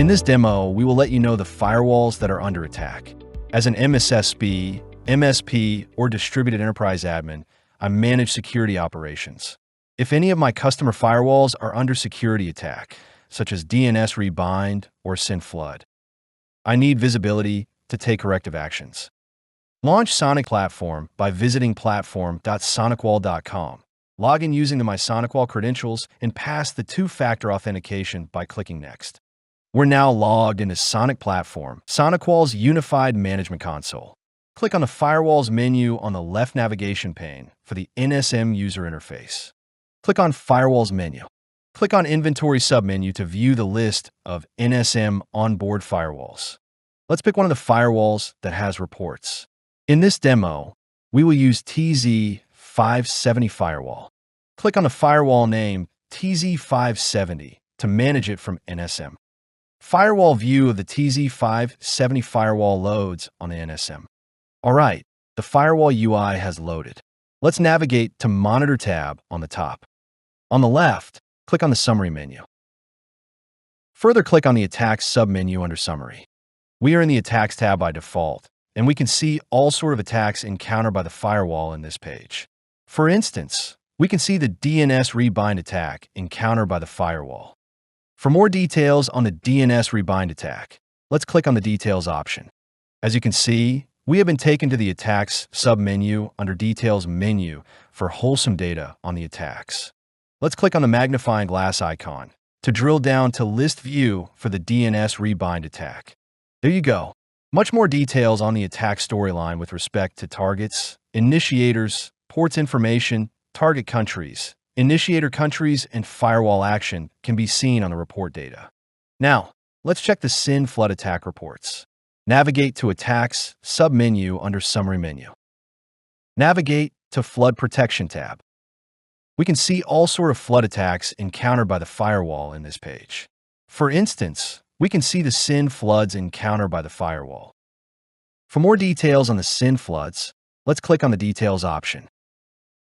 In this demo, we will let you know the firewalls that are under attack. As an MSSP, MSP, or distributed enterprise admin, I manage security operations. If any of my customer firewalls are under security attack, such as DNS rebind or SYN flood, I need visibility to take corrective actions. Launch SonicWall Platform by visiting platform.sonicwall.com. Log in using my SonicWall credentials and pass the two-factor authentication by clicking Next. We're now logged into SonicWall Platform, SonicWall's unified management console. Click on the Firewalls menu on the left navigation pane for the NSM user interface. Click on Firewalls menu. Click on Inventory submenu to view the list of NSM onboard firewalls. Let's pick one of the firewalls that has reports. In this demo, we will use TZ570 Firewall. Click on the firewall name TZ570 to manage it from NSM. Firewall view of the TZ570 firewall loads on the NSM. All right, the firewall UI has loaded. Let's navigate to Monitor tab on the top. On the left, click on the Summary menu. Further, click on the Attacks submenu under Summary. We are in the Attacks tab by default, and we can see all sort of attacks encountered by the firewall in this page. For instance, we can see the DNS rebind attack encountered by the firewall. For more details on the DNS rebind attack, let's click on the Details option. As you can see, we have been taken to the Attacks submenu under Details menu for wholesome data on the attacks. Let's click on the magnifying glass icon to drill down to List View for the DNS rebind attack. There you go. Much more details on the attack storyline with respect to targets, initiators, ports information, target countries, initiator countries, and firewall action can be seen on the report data. Now, let's check the SYN flood attack reports. Navigate to Attacks submenu under Summary menu. Navigate to Flood Protection tab. We can see all sort of flood attacks encountered by the firewall in this page. For instance, we can see the SYN floods encountered by the firewall. For more details on the SYN floods, let's click on the Details option.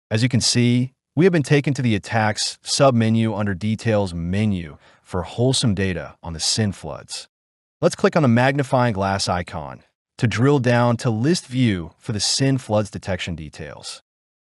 As you can see, we have been taken to the Attacks submenu under Details menu for wholesome data on the SYN floods. Let's click on the magnifying glass icon to drill down to List View for the SYN floods detection details.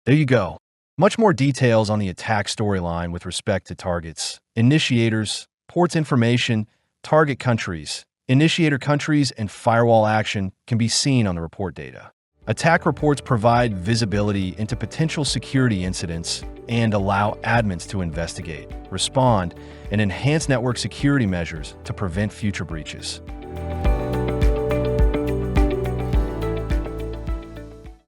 There you go. Much more details on the attack storyline with respect to targets, initiators, ports information, target countries, initiator countries, and firewall action can be seen on the report data. Attack reports provide visibility into potential security incidents and allow admins to investigate, respond, and enhance network security measures to prevent future breaches.